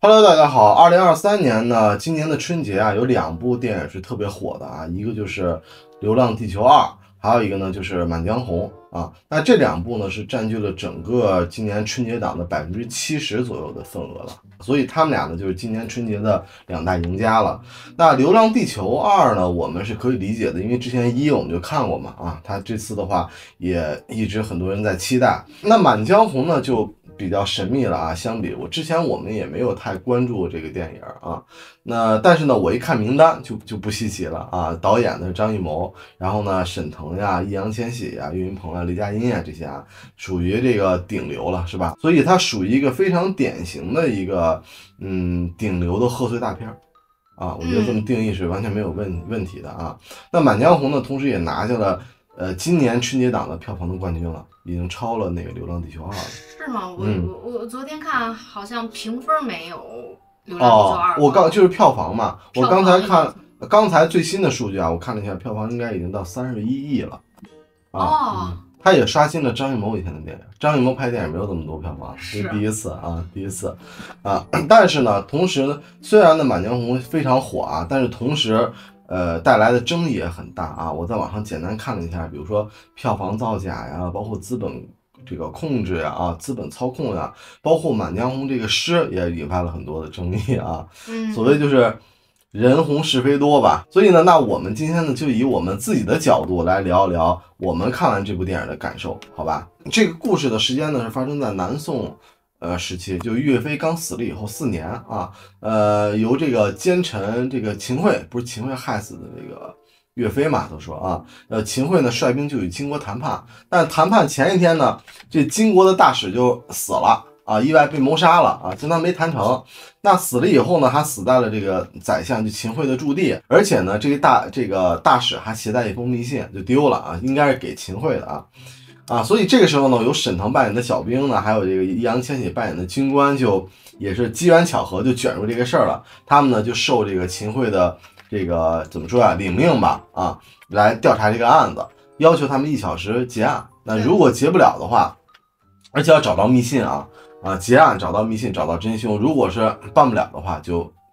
Hello，大家好。2023年呢，今年的春节啊，有两部电影是特别火的啊，一个就是《流浪地球2》，还有一个呢就是《满江红》啊。那这两部呢是占据了整个今年春节档的70%左右的份额了，所以他们俩呢就是今年春节的两大赢家了。那《流浪地球2》呢，我们是可以理解的，因为之前一我们就看过嘛啊，它这次的话也一直很多人在期待。那《满江红》呢就比较神秘了啊，相比我们也没有太关注这个电影啊。那但是呢，我一看名单就不稀奇了啊，导演的张艺谋，然后呢沈腾呀、易烊千玺呀、岳云鹏啊、雷佳音呀这些啊，属于这个顶流了，是吧？所以它属于一个非常典型的一个顶流的贺岁大片啊，我觉得这么定义是完全没有问题的啊。那《满江红》呢，同时也拿下了今年春节档的票房的冠军了，已经超了那个《流浪地球2》了。是吗？我昨天看好像评分没有《流浪地球2》就是票房嘛，我刚才最新的数据啊，我看了一下，票房应该已经到31亿了。他也刷新了张艺谋以前的电影，张艺谋拍电影没有这么多票房，是第一次啊。但是呢，同时呢，虽然呢《满江红》非常火啊，但是同时带来的争议也很大啊。我在网上简单看了一下，比如说票房造假呀，包括资本这个控制呀，资本操控呀，包括《满江红》这个诗也引发了很多的争议啊。所谓就是人红是非多吧。所以呢，那我们今天呢就以我们自己的角度来聊一聊我们看完这部电影的感受，好吧？这个故事的时间呢是发生在南宋时期，就岳飞刚死了以后4年啊，由这个奸臣这个秦桧，不是秦桧害死的这个岳飞嘛，都说啊，秦桧呢率兵就与金国谈判，但谈判前一天呢，这金国的大使就死了啊，意外被谋杀了啊，就他没谈成。那死了以后呢，还死在了这个宰相就秦桧的驻地，而且呢，这个大使还携带一封密信就丢了啊，应该是给秦桧的啊，所以这个时候呢，有沈腾扮演的小兵呢，还有这个易烊千玺扮演的军官，就也是机缘巧合就卷入这个事儿了。他们呢就受这个秦桧的这个怎么说啊，领命吧啊，来调查这个案子，要求他们1小时结案。那如果结不了的话，而且要找到密信结案，找到密信，找到真凶。如果是办不了的话，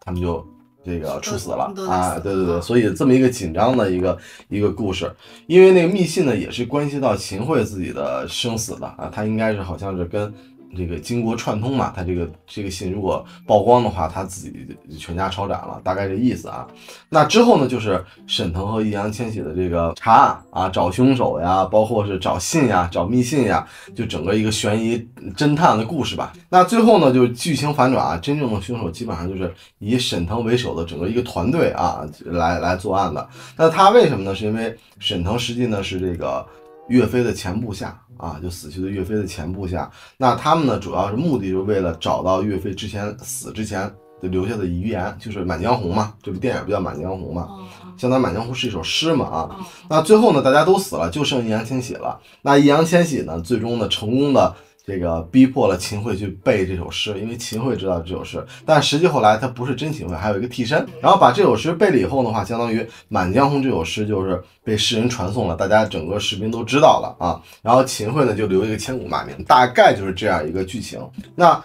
他们就这个处死了啊！对，所以这么一个紧张的一个故事，因为那个密信呢也是关系到秦桧自己的生死的啊，他应该是好像是跟这个金国串通嘛，他这个信如果曝光的话，他自己全家抄斩了，大概这意思啊。那之后呢，就是沈腾和易烊千玺的这个查案啊，找凶手呀，包括是找信呀，找密信呀，就整个一个悬疑侦探的故事吧。那最后呢，就是剧情反转啊，真正的凶手基本上就是以沈腾为首的整个一个团队啊来作案的。那他为什么呢？是因为沈腾实际呢是这个岳飞的前部下啊，就死去的岳飞的前部下。那他们呢主要是目的就是为了找到岳飞死之前留下的遗言，就是《满江红》嘛，这部电影不叫《满江红》嘛，相当于《满江红》是一首诗嘛啊。那最后呢，大家都死了，就剩易烊千玺了。那易烊千玺呢，最终呢成功的这个逼迫了秦桧去背这首诗，因为秦桧知道这首诗，但实际后来他不是真秦桧，还有一个替身，然后把这首诗背了以后的话，相当于《满江红》这首诗就是被世人传颂了，大家整个士兵都知道了啊。然后秦桧呢就留一个千古骂名，大概就是这样一个剧情。那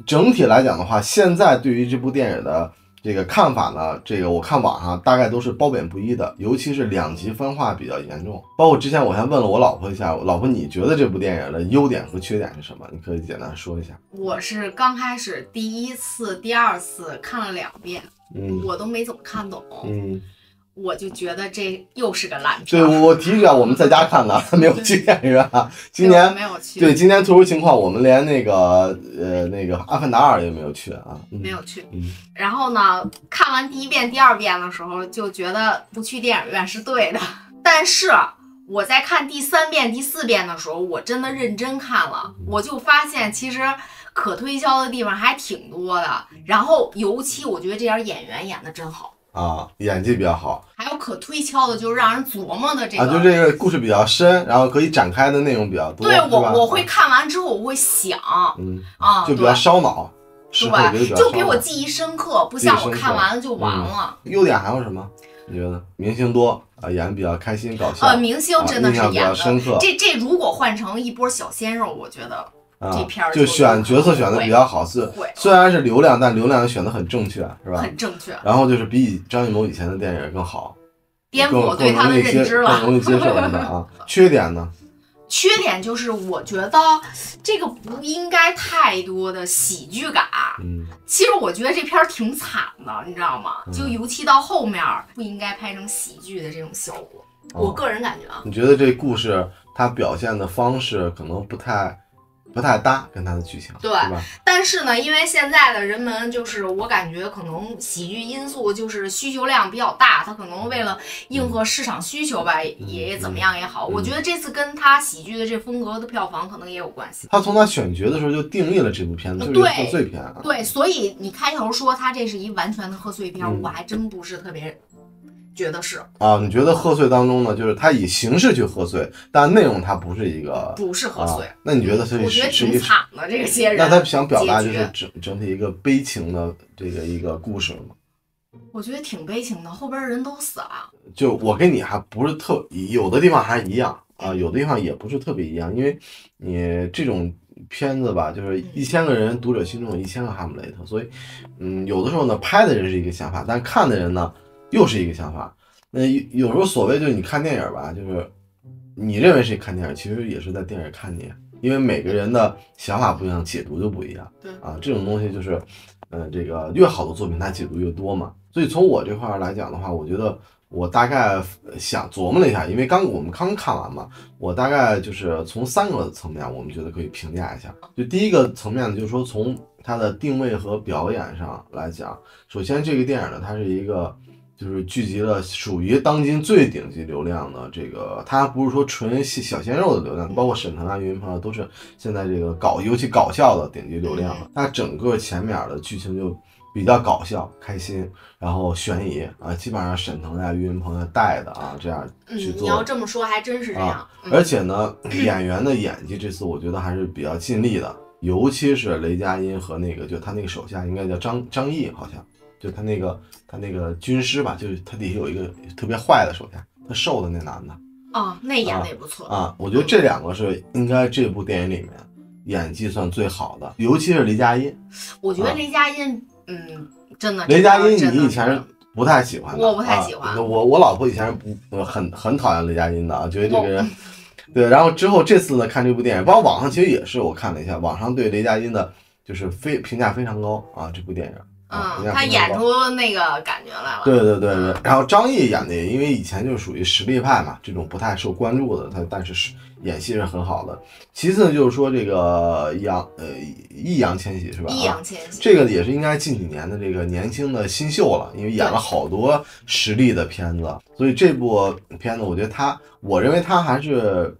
整体来讲的话，现在对于这部电影的这个看法呢，这个我看网上大概都是褒贬不一的，尤其是2极分化比较严重。包括之前我还问了我老婆一下，老婆你觉得这部电影的优点和缺点是什么？你可以简单说一下。我是刚开始第一次、第二次看了2遍，我都没怎么看懂，我就觉得这又是个烂片。对，我提一句啊，我们在家看的，没有去电影院。今年没有去。对，今年特殊情况，我们连那个《阿凡达2》也没有去啊，没有去。然后呢，看完第1遍、第2遍的时候，就觉得不去电影院是对的。但是我在看第3遍、第4遍的时候，我真的认真看了，我就发现其实可推销的地方还挺多的。然后尤其我觉得这点演员演的真好。演技比较好，还有可推敲的，就是让人琢磨的这个就这个故事比较深，然后可以展开的内容比较多。对，我会看完之后我会想，就比较烧脑，对，就给我记忆深刻，不像我看完了就完了。优点还有什么？你觉得明星多啊，演比较开心搞笑。明星真的是演的深刻。这如果换成一波小鲜肉，我觉得这片就选角色选的比较好，虽然是流量，但流量选的很正确，是吧？很正确。然后就是比张艺谋以前的电影更好，颠覆我对他的认知了，更容易接受，是吧？啊，缺点呢？缺点就是我觉得这个不应该太多的喜剧感。其实我觉得这片挺惨的，你知道吗？就尤其到后面不应该拍成喜剧的这种效果。我个人感觉啊，你觉得这故事它表现的方式可能不太搭，跟它的剧情，对吧？但是呢，因为现在的人们就是我感觉可能喜剧因素就是需求量比较大，他可能为了应和市场需求吧，也怎么样也好，我觉得这次跟他喜剧的这风格的票房可能也有关系。他从他选角的时候就定义了这部片子就是贺岁片啊。对，所以你开头说他这是一完全的贺岁片，我还真不是特别觉得是啊。你觉得贺岁当中呢，就是它以形式去贺岁，但内容它不是贺岁。那你觉得是？我觉得挺惨的这个些人。那他想表达就是整体一个悲情的一个故事吗？我觉得挺悲情的，后边人都死了。就我跟你还不是有的地方还一样啊，有的地方也不是特别一样，因为你这种片子吧，就是1000个人读者心中有1000个哈姆雷特，所以有的时候呢，拍的人是一个想法，但看的人呢又是一个想法。那有时候所谓就是你看电影吧，就是你认为是看电影，其实也是在电影看你，因为每个人的想法不一样，解读就不一样。对啊，这种东西就是，这个越好的作品它解读越多嘛。所以从我这块来讲的话，我觉得我大概想琢磨了一下，因为我们刚看完嘛，我大概就是从3个层面，我们觉得可以评价一下。就第一个层面呢，就是说从它的定位和表演上来讲，首先这个电影呢，它是一个。就是聚集了属于当今最顶级流量的这个，它不是说纯小鲜肉的流量，包括沈腾啊、岳云鹏啊，都是现在这个尤其搞笑的顶级流量了。它整个前面的剧情就比较搞笑、开心，然后悬疑啊，基本上沈腾呀、岳云鹏呀带的啊，这样去做。你要这么说，还真是这样。而且呢，演员的演技这次我觉得还是比较尽力的，尤其是雷佳音和就他那个手下应该叫张译，好像。就他那个军师吧，就是他底下有一个特别坏的手下，他瘦的那男的那演的也不错啊。我觉得这2个是应该这部电影里面演技算最好的，尤其是雷佳音。我觉得雷佳音，真的。雷佳音你以前是不太喜欢的，我不太喜欢。我老婆以前是很讨厌雷佳音的啊，觉得这个人对。然后之后这次呢看这部电影，包括网上其实也是我看了一下，网上对雷佳音的就是评价非常高啊，这部电影。他演出那个感觉来了。对。然后张译演的也，因为以前就是属于实力派嘛，这种不太受关注的，但是演戏是很好的。其次就是说这个易烊千玺是吧？易烊千玺这个也是应该近几年的这个年轻的新秀了，因为演了好多实力的片子，所以这部片子我觉得我认为他还是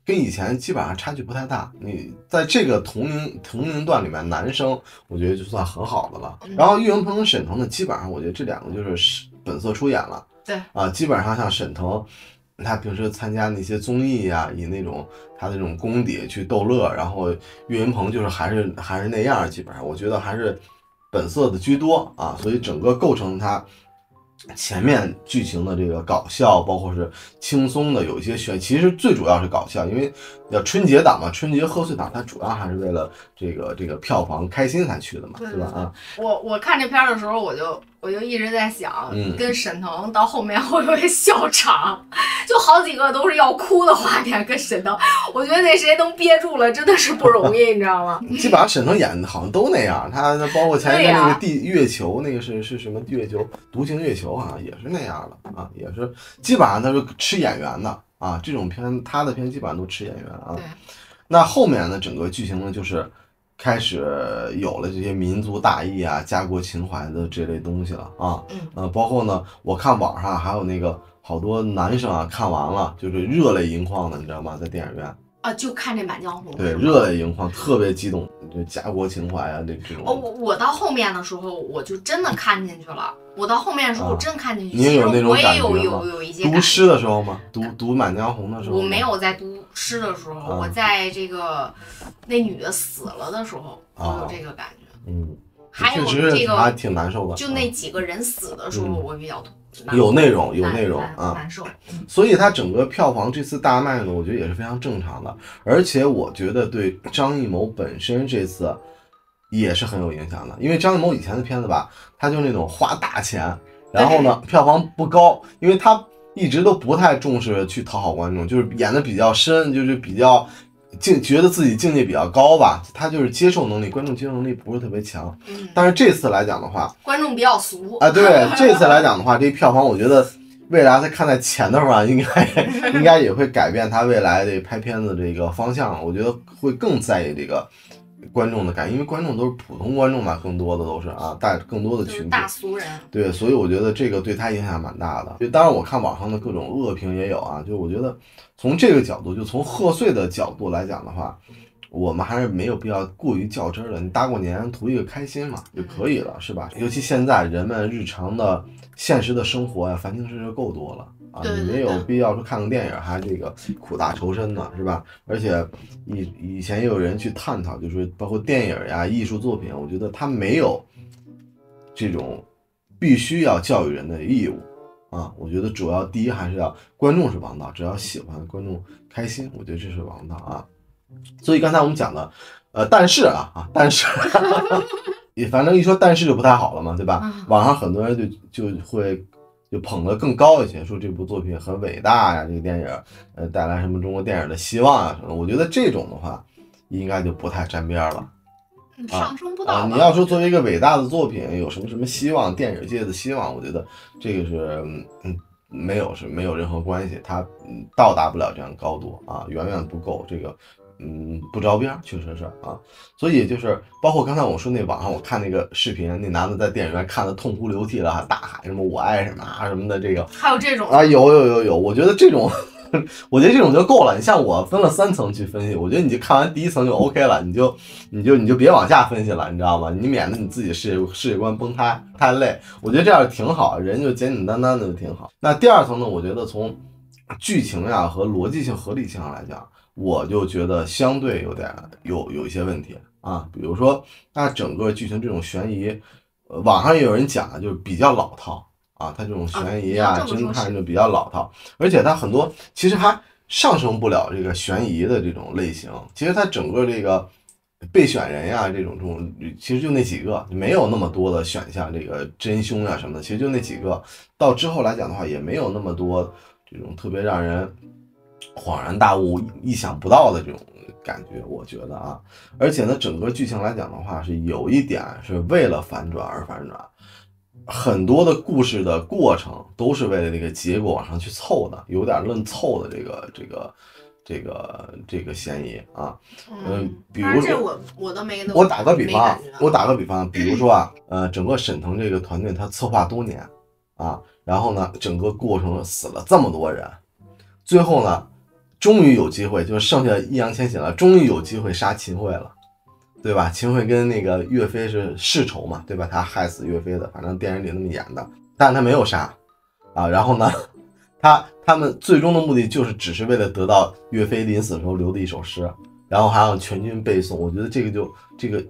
跟以前基本上差距不太大，你在这个同龄段里面，男生我觉得就算很好的了。然后岳云鹏跟沈腾呢，基本上我觉得这2个就是本色出演了。对啊，基本上像沈腾，他平时参加那些综艺呀，以那种他的这种功底去逗乐，然后岳云鹏就是还是那样，基本上我觉得还是本色的居多啊，所以整个构成他。前面剧情的这个搞笑，包括是轻松的，有一些其实最主要是搞笑，因为要春节档嘛，春节贺岁档，它主要还是为了这个票房开心才去的嘛，对吧？啊，我看这片的时候，我就一直在想，跟沈腾到后面会不会笑场，就好几个都是要哭的画面，跟沈腾，我觉得那谁能憋住了，真的是不容易，你知道吗？基本上沈腾演的好像都那样，他包括前一个那个月球，那个是什么月球，独行月球。也是那样的啊，也是基本上他是吃演员的啊，这种片他的片基本上都吃演员啊。那后面呢，整个剧情呢就是开始有了这些民族大义啊、家国情怀的这类东西了啊。包括呢，我看网上还有那个好多男生啊，看完了就是热泪盈眶的，你知道吗？在电影院。就看这《满江红》，对，热泪盈眶，特别激动，就家国情怀啊，这种。我到后面的时候，我就真的看进去了。我到后面的时候，我真看进去。你也有那种感觉吗？我也有一些读诗的时候吗？读《满江红》的时候？我没有在读诗的时候，我在这个那女的死了的时候，我有这个感觉。还有这个还挺难受的。就那几个人死的时候，我比较有内容啊，难受。所以它整个票房这次大卖呢，我觉得也是非常正常的，而且我觉得对张艺谋本身这次也是很有影响的，因为张艺谋以前的片子吧，他就那种花大钱，然后呢票房不高，因为他一直都不太重视去讨好观众，就是演的比较深，就是比较觉得自己境界比较高吧，他就是接受能力，观众接受能力不是特别强。但是这次来讲的话，观众比较俗啊，对，这次来讲的话，这票房我觉得未来他看在钱的上，应该也会改变他未来的拍片子这个方向。我觉得会更在意这个观众的感觉，因为观众都是普通观众嘛，更多的都是啊，带更多的群体，大俗人。对，所以我觉得这个对他影响蛮大的。当然，我看网上的各种恶评也有啊，就我觉得从这个角度，就从贺岁的角度来讲的话，我们还是没有必要过于较真的。你大过年图一个开心嘛就可以了，是吧？尤其现在人们日常的现实的生活呀，烦心事够多了。啊，你没有必要说看个电影还这个苦大仇深的，是吧？而且以前也有人去探讨，就是包括电影呀、艺术作品，我觉得它没有这种必须要教育人的义务啊。我觉得主要第一还是要观众是王道，只要喜欢观众开心，我觉得这是王道啊。所以刚才我们讲的，但是反正一说但是就不太好了嘛，对吧？网上很多人就会。就捧得更高一些，说这部作品很伟大呀，这个电影带来什么中国电影的希望啊什么。我觉得这种的话，应该就不太沾边了，上升不到。你要说作为一个伟大的作品，有什么希望，电影界的希望，我觉得这个是没有任何关系，它到达不了这样高度啊，远远不够这个。不着边，确实是啊，所以就是包括刚才我说那网上我看那个视频，那男的在电影院看的痛哭流涕了，还大喊什么我爱什么啊什么的，这个还有这种啊，有，我觉得这种就够了。你像我分了3层去分析，我觉得你就看完第1层就 OK 了，你就别往下分析了，你知道吗？你免得你自己世界观崩塌太累。我觉得这样挺好，人就简简单单的就挺好。那第2层呢，我觉得从剧情呀和逻辑性、合理性上来讲。我就觉得相对有一些问题啊，比如说它整个剧情这种悬疑，网上也有人讲啊，就是比较老套啊，它这种悬疑啊、侦探就比较老套，而且它很多其实还上升不了这个悬疑的这种类型，其实它整个这个备选人呀这种其实就那几个，没有那么多的选项，这个真凶啊什么的，其实就那几个，到之后来讲的话也没有那么多这种特别让人恍然大悟、意想不到的这种感觉，我觉得啊，而且呢，整个剧情来讲的话，是有一点是为了反转而反转，很多的故事的过程都是为了这个结果往上去凑的，有点论凑的这个嫌疑啊。比如说我都没，我打个比方，比如说啊，整个沈腾这个团队他策划多年啊，然后呢，整个过程死了这么多人。最后呢，终于有机会，就是剩下易烊千玺了，终于有机会杀秦桧了，对吧？秦桧跟那个岳飞是世仇嘛，对吧？他害死岳飞的，反正电影里那么演的，但他没有杀啊。然后呢，他们最终的目的就是只是为了得到岳飞临死的时候留的一首诗，然后还让全军背诵。我觉得这个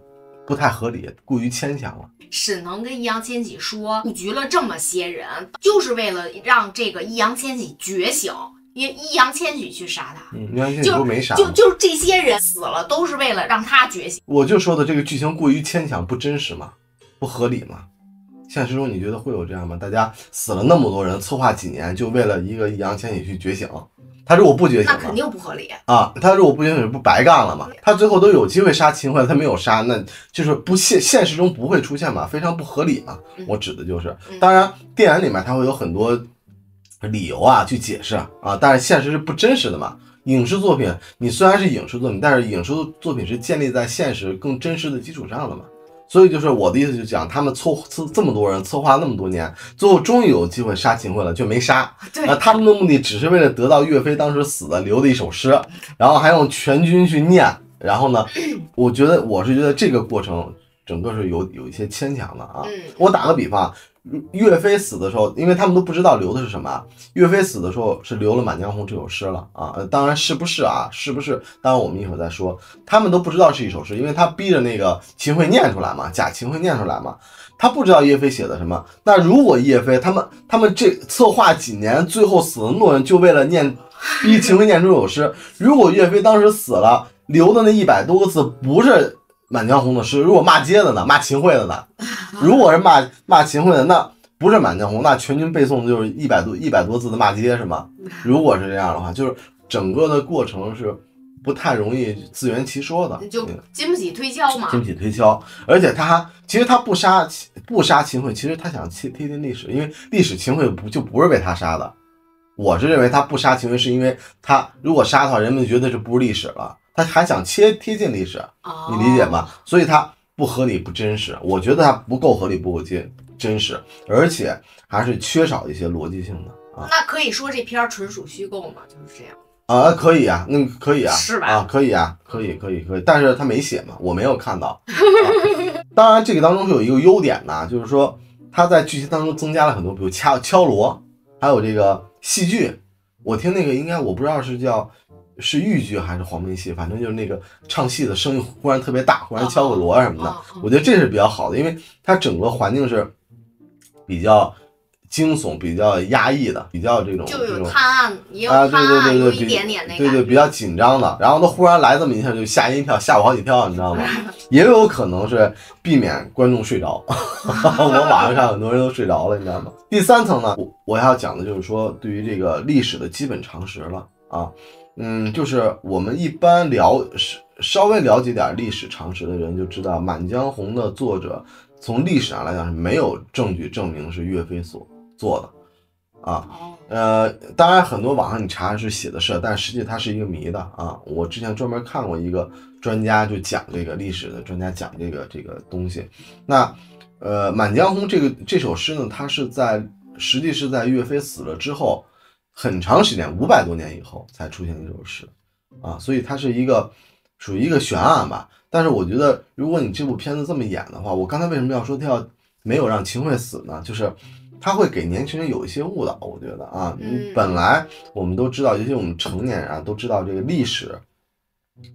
不太合理，过于牵强了。沈腾跟易烊千玺说布局了这么些人，就是为了让这个易烊千玺觉醒。因为易烊千玺去杀他，易烊千玺不没杀，就是这些人死了，都是为了让他觉醒。我就说的这个剧情过于牵强，不真实嘛，不合理嘛。现实中你觉得会有这样吗？大家死了那么多人，策划几年，就为了一个易烊千玺去觉醒？他如果不觉醒，那肯定不合理啊！他如果不觉醒，不白干了吗？他最后都有机会杀秦桧，他没有杀，那就是现实中不会出现嘛，非常不合理嘛。我指的就是，当然电影里面他会有很多理由啊去解释啊，但是现实是不真实的嘛。影视作品你虽然是影视作品，但是影视作品是建立在现实更真实的基础上的嘛。所以就是我的意思，就讲他们这么多人策划那么多年，最后终于有机会杀秦桧了，就没杀。他们的目的只是为了得到岳飞当时死的留的一首诗，然后还用全军去念。然后呢，我是觉得这个过程整个是有一些牵强的啊。我打个比方，岳飞死的时候，因为他们都不知道留的是什么，岳飞死的时候是留了《满江红》这首诗了啊。当然是不是啊？是不是？当然我们一会儿再说。他们都不知道是一首诗，因为他逼着那个秦桧念出来嘛，贾秦桧念出来嘛，他不知道岳飞写的什么。那如果岳飞他们这策划几年，最后死的那么多人，就为了逼秦桧念出这首诗。如果岳飞当时死了，留的那100多个字不是满江红的诗，如果骂街的呢，骂秦桧的呢？如果是骂秦桧的，那不是满江红，那全军背诵的就是100多字的骂街是吗？如果是这样的话，就是整个的过程是不太容易自圆其说的，就经不起推敲嘛。经不起推敲，而且其实他不杀秦桧，其实他想贴近历史，因为历史秦桧不是被他杀的。我是认为他不杀秦桧，是因为他如果杀的话，人们觉得这不是历史了。他还想贴近历史，你理解吗？所以他不合理不真实，我觉得他不够合理不够真实，而且还是缺少一些逻辑性的啊。那可以说这片纯属虚构吗？就是这样啊？可以啊，那可以啊，是吧？啊，可以啊，可以，但是他没写嘛，我没有看到。当然，这个当中是有一个优点的，就是说他在剧情当中增加了很多，比如敲锣，还有这个戏剧。我听那个应该我不知道是豫剧还是黄梅戏，反正就是那个唱戏的声音忽然特别大，忽然敲个锣什么的，我觉得这是比较好的，因为它整个环境是比较惊悚、比较压抑的，比较这种就有探案，也有探案，有一点点那个，对，比较紧张的。然后他忽然来这么一下，就吓人一跳，吓我好几跳，你知道吗？也有可能是避免观众睡着。我网上看很多人都睡着了，你知道吗？第三层呢，我要讲的就是说，对于这个历史的基本常识了啊。就是我们一般稍微了解点历史常识的人就知道，《满江红》的作者从历史上来讲是没有证据证明是岳飞所做的啊。当然很多网上你查是写的是，但实际它是一个谜的啊。我之前专门看过一个专家就讲这个历史的专家讲这个东西。那《满江红》这首诗呢，它实际是在岳飞死了之后很长时间500多年以后才出现的这首诗啊，所以它是属于一个悬案吧。但是我觉得如果你这部片子这么演的话，我刚才为什么要说他没有让秦桧死呢？就是他会给年轻人有一些误导，我觉得啊，本来我们都知道，尤其我们成年人啊都知道这个历史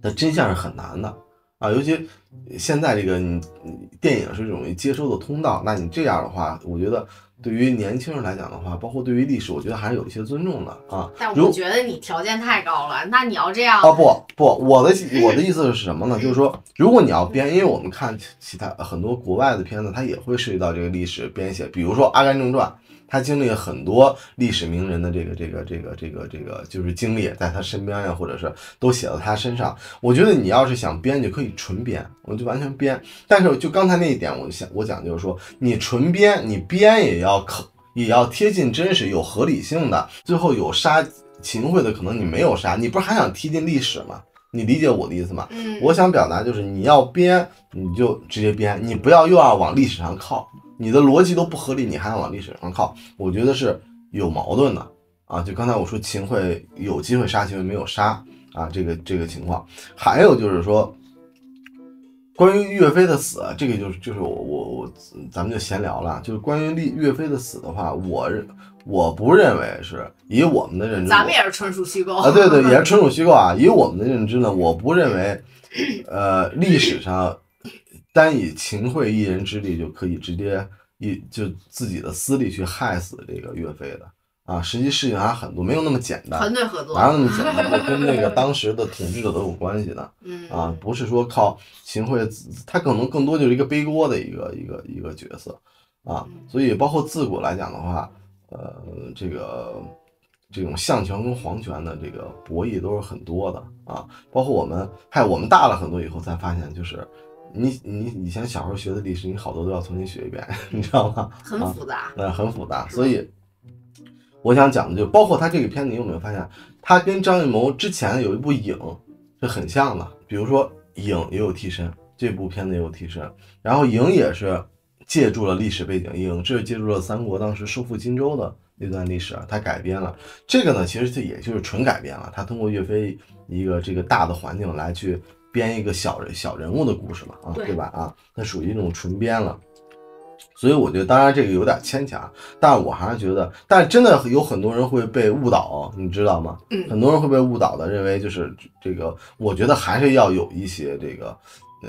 的真相是很难的啊，尤其现在这个电影是这种接收的通道，那你这样的话，我觉得对于年轻人来讲的话，包括对于历史，我觉得还是有一些尊重的啊。但我觉得你条件太高了，那你要这样不，我的意思是什么呢？就是说，如果你要编，因为我们看其他很多国外的片子，它也会涉及到这个历史编写，比如说《阿甘正传》。他经历了很多历史名人的这个就是经历，在他身边呀，或者是都写到他身上。我觉得你要是想编，就可以纯编，我就完全编。但是就刚才那一点，我讲就是说，你纯编，你编也要贴近真实，有合理性的。最后有杀秦桧的，可能你没有杀，你不是还想贴近历史吗？你理解我的意思吗？我想表达就是你要编，你就直接编，你不要又要往历史上靠。你的逻辑都不合理，你还要往历史上靠，我觉得是有矛盾的啊。就刚才我说秦桧有机会杀秦桧没有杀啊，这个情况。还有就是说，关于岳飞的死，这个就是我咱们就闲聊了。就是关于岳飞的死的话，我不认为是以我们的认知，咱们也是纯属虚构啊，对，也是纯属虚构啊。以我们的认知呢，我不认为，历史上。单以秦桧一人之力就可以直接就自己的私利去害死这个岳飞的啊，实际事情还很多，没有那么简单，团队合作，哪有那么简单？跟那个当时的统治者都有关系的，啊，不是说靠秦桧，他可能更多就是一个背锅的一个角色啊，所以包括自古来讲的话，这种相权跟皇权的这个博弈都是很多的啊，包括我们大了很多以后才发现，就是你以前小时候学的历史，你好多都要重新学一遍，你知道吗？很复杂，很复杂。所以我想讲的就包括他这个片子，你有没有发现，他跟张艺谋之前有一部《影》是很像的，比如说《影》也有替身，这部片子也有替身，然后《影》也是借助了历史背景，《影》这是借助了三国当时收复荆州的那段历史，他改编了这个呢，其实这也就是纯改编了，他通过岳飞一个这个大的环境来去编一个小人物的故事嘛，对吧？啊，它属于一种纯编了。所以我觉得，当然这个有点牵强，但是我还是觉得，但是真的有很多人会被误导，你知道吗？很多人会被误导的，认为就是这个，我觉得还是要有一些这个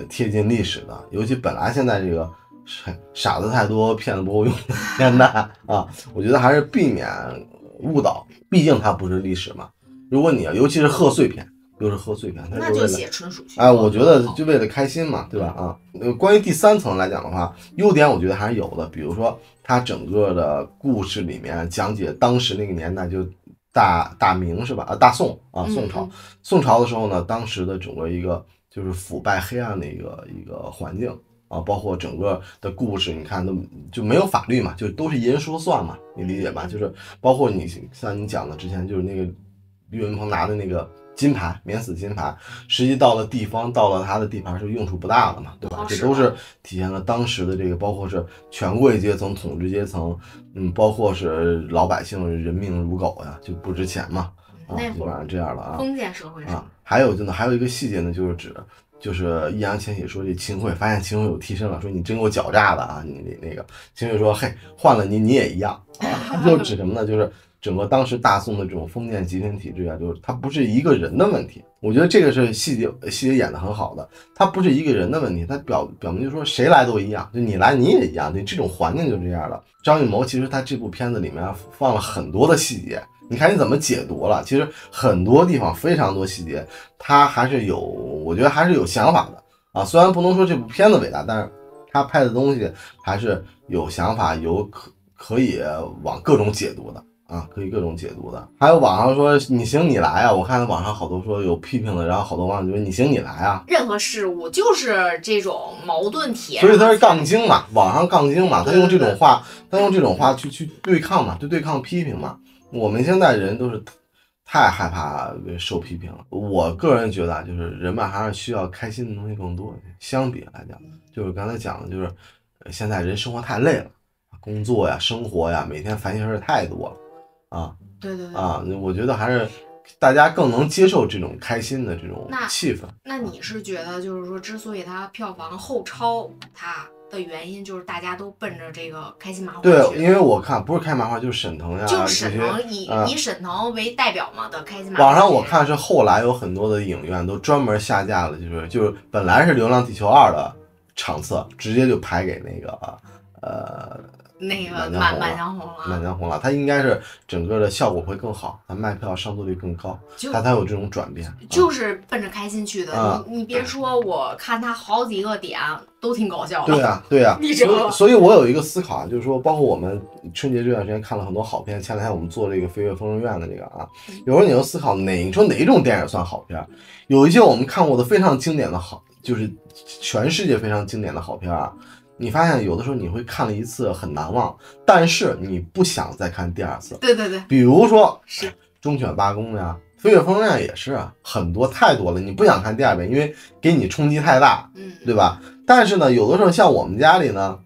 贴近历史的，尤其本来现在这个傻子太多，骗子不够用的年代啊，我觉得还是避免误导，毕竟它不是历史嘛。如果你尤其是贺岁片。又是贺岁片，那就写纯属虚构。哎，我觉得就为了开心嘛，对吧？啊，关于第三层来讲的话，优点我觉得还是有的，比如说它整个的故事里面讲解当时那个年代就大明是吧？大宋啊，宋朝的时候呢，当时的整个一个就是腐败黑暗的一个环境啊，包括整个的故事，你看都就没有法律嘛，就都是一人说算嘛，你理解吧？就是包括你像你讲的之前就是那个岳云鹏拿的那个。金牌免死金牌，实际到了地方，到了他的地盘是用处不大了嘛，对吧？这都是体现了当时的这个，包括是权贵阶层、统治阶层，包括是老百姓人命如狗呀，就不值钱嘛，基本上这样了啊。封建社会啊，还有一个细节呢，就是易烊千玺说这秦桧，发现秦桧有替身了，说你真够狡诈的啊，你那个秦桧说嘿，换了你也一样啊，就指什么呢？就是整个当时大宋的这种封建集权体制啊，就是它不是一个人的问题。我觉得这个是细节演得很好的，它不是一个人的问题，它表明就是说谁来都一样，就你来你也一样，这种环境就这样了。张艺谋其实他这部片子里面放了很多的细节，你看你怎么解读了？其实很多地方非常多细节，他还是我觉得还是有想法的啊。虽然不能说这部片子伟大，但是他拍的东西还是有想法，可以往各种解读的。啊，可以各种解读的，还有网上说你行你来啊，我看网上好多说有批评的，然后好多网友说你行你来啊。任何事物就是这种矛盾体，所以他是杠精嘛，网上杠精嘛，他用这种话去对抗嘛，对抗批评嘛。我们现在人都是太害怕受批评了。我个人觉得就是人们还是需要开心的东西更多。相比来讲，就是刚才讲的，就是现在人生活太累了，工作呀、生活呀，每天烦心事太多了。啊，对啊，我觉得还是大家更能接受这种开心的这种气氛。那你是觉得就是说，之所以它票房后超它的原因，就是大家都奔着这个开心麻花去？对，因为我看不是开心麻花就是沈腾呀，就是沈腾以沈腾为代表嘛的开心麻花。网上我看是后来有很多的影院都专门下架了，就是本来是《流浪地球2》的场次，直接就排给那个那个满江红了，它应该是整个的效果会更好，它卖票上座率更高，它才有这种转变，就是奔着开心去的。你别说，我看它好几个点都挺搞笑的。对啊，所以我有一个思考啊，就是说，包括我们春节这段时间看了很多好片，前两天我们做这个飞跃疯人院的这个啊，有时候你就思考哪种电影算好片？有一些我们看过的非常经典的好，就是全世界非常经典的好片啊。你发现有的时候你会看了一次很难忘，但是你不想再看第二次。对，比如说是忠犬八公呀，飞跃疯人院也是啊，很多太多了，你不想看第二遍，因为给你冲击太大，对吧？但是呢，有的时候像我们家里呢，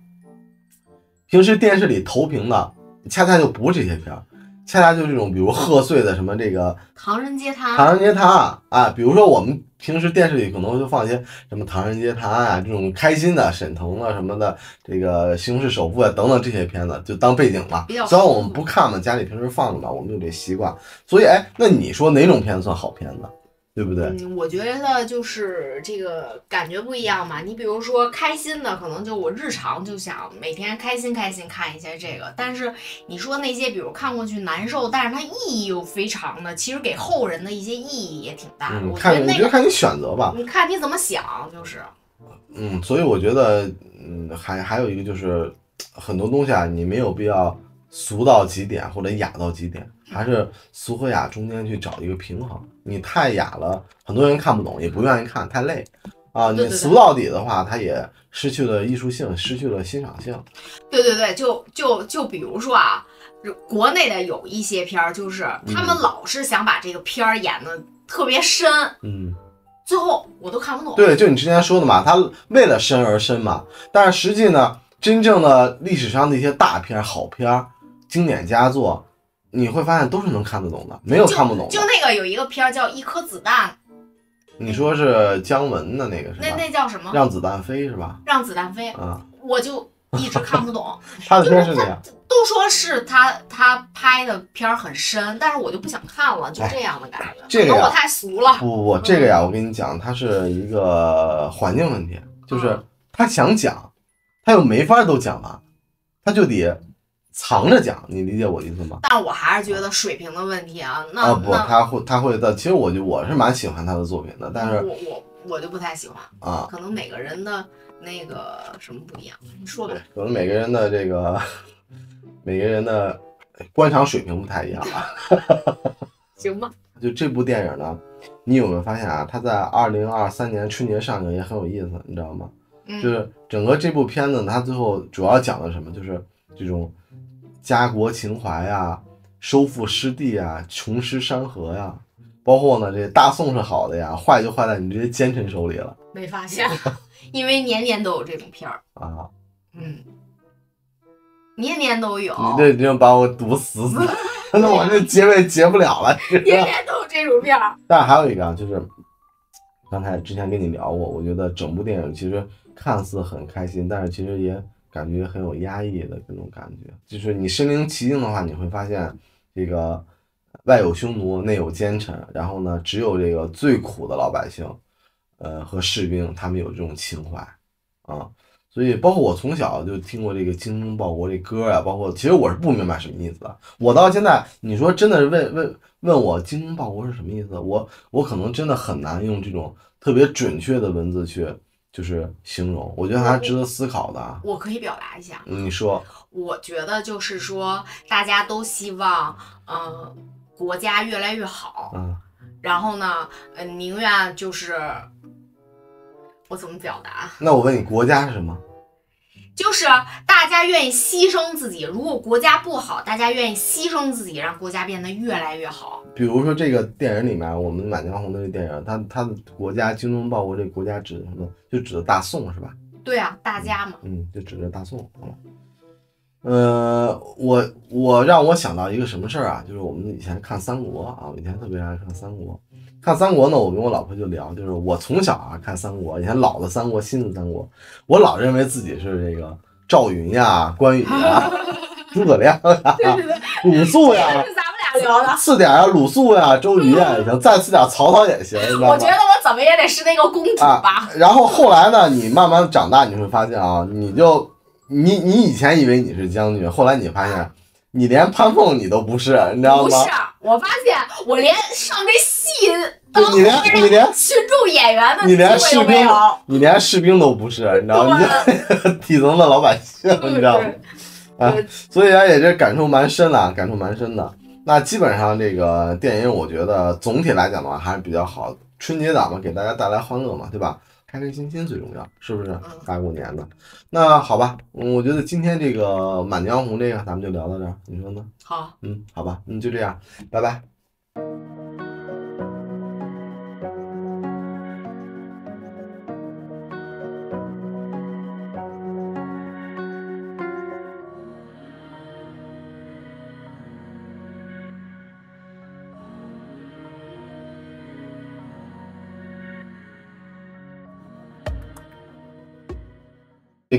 平时电视里投屏的恰恰就不是这些片儿，恰恰就这种，比如贺岁的什么这个唐人街探案啊，比如说我们平时电视里可能会放一些什么唐人街探案啊，这种开心的沈腾啊什么的，这个西红柿首富啊等等这些片子就当背景嘛。虽然我们不看嘛，家里平时放着嘛，我们有这习惯。所以那你说哪种片子算好片子？对不对？我觉得就是这个感觉不一样嘛。你比如说开心的，可能就我日常就想每天开心看一些这个。但是你说那些比如看过去难受，但是它意义又非常的，其实给后人的一些意义也挺大的。我觉得看你选择吧，你看你怎么想，就是。所以我觉得，还有一个就是，很多东西啊，你没有必要俗到极点或者雅到极点，还是俗和雅中间去找一个平衡。你太雅了，很多人看不懂，也不愿意看，太累啊。你俗到底的话，它也失去了艺术性，失去了欣赏性。对，就比如说啊，国内的有一些片儿，就是他们老是想把这个片儿演的特别深，最后我都看不懂。对，就你之前说的嘛，他为了深而深嘛，但是实际呢，真正的历史上的一些大片、好片、经典佳作，你会发现都是能看得懂的，没有看不懂的。就那个有一个片叫《一颗子弹》，你说是姜文的那个是吧？那叫什么？让子弹飞是吧？让子弹飞。我就一直看不懂。他的片是这样，都说是他拍的片儿很深，但是我就不想看了，就这样的感觉。这个我太俗了。不，这个呀，我跟你讲，它是一个环境问题，就是他想讲，他又没法都讲完，他就得藏着讲，你理解我的意思吗？但我还是觉得水平的问题啊。不，他会的。其实我是蛮喜欢他的作品的，但是我就不太喜欢啊，可能每个人的那个什么不一样，你说吧。可能每个人的这个每个人的观赏水平不太一样啊。行吧。就这部电影呢，你有没有发现啊？它在2023年春节上映也很有意思，你知道吗？就是整个这部片子，它最后主要讲的什么？就是这种家国情怀呀、收复失地啊、穷失山河呀，包括呢这大宋是好的呀，坏就坏在你这些奸臣手里了。没发现，因为年年都有这种片儿啊。年年都有。你这已经把我堵死了，那我这结尾结不了了。年年都有这种片儿。但还有一个啊，就是刚才之前跟你聊过，我觉得整部电影其实看似很开心，但是其实也感觉很有压抑的那种感觉。就是你身临其境的话，你会发现这个外有匈奴，内有奸臣，然后呢，只有这个最苦的老百姓，和士兵，他们有这种情怀啊。所以包括我从小就听过这个精忠报国这歌啊，包括其实我是不明白什么意思的。我到现在，你说真的是问我精忠报国是什么意思，我可能真的很难用这种特别准确的文字去就是形容。我觉得还是值得思考的。我可以表达一下。你说。我觉得就是说，大家都希望，国家越来越好。然后呢，宁愿就是。我怎么表达？那我问你，国家是什么？就是大家愿意牺牲自己，如果国家不好，大家愿意牺牲自己，让国家变得越来越好。比如说这个电影里面，我们《满江红》的这电影，它的国家精忠报国，这个国家指的什么？就指的大宋是吧？对啊，大家嘛。就指的大宋。好了。我让我想到一个什么事儿啊？就是我们以前看三国啊，我以前特别爱看三国。看三国呢，我跟我老婆就聊，就是我从小啊看三国，以前老的三国、新的三国，我老认为自己是这个赵云呀、关羽呀、诸葛亮呀、鲁肃呀，这是咱们俩聊的。次点啊，鲁肃呀、周瑜呀也行，再次点曹操也行，你知道吗？我觉得我怎么也得是那个公主吧。然后后来呢，你慢慢长大，你会发现啊，你以前以为你是将军，后来你发现你连潘凤你都不是，你知道吗？不是，我发现我连上这戏当你连群众演员的你连机会都没有，你连士兵都不是，你知道吗？你就底层的老百姓，你知道吗？所以啊，也是感触蛮深的。那基本上这个电影，我觉得总体来讲的话还是比较好的。春节档嘛，给大家带来欢乐嘛，对吧？开开心心最重要，是不是？大过年的。那好吧，我觉得今天这个《满江红》这个咱们就聊到这儿，你说呢？好。好吧，就这样，拜拜。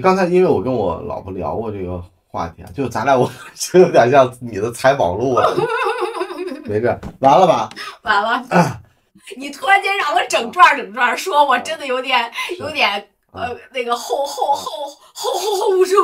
刚才因为我跟我老婆聊过这个话题啊，就咱俩我就有点像你的采访录了。没事，完了吧？完了。你突然间让我整段说，我真的有点那个后不住。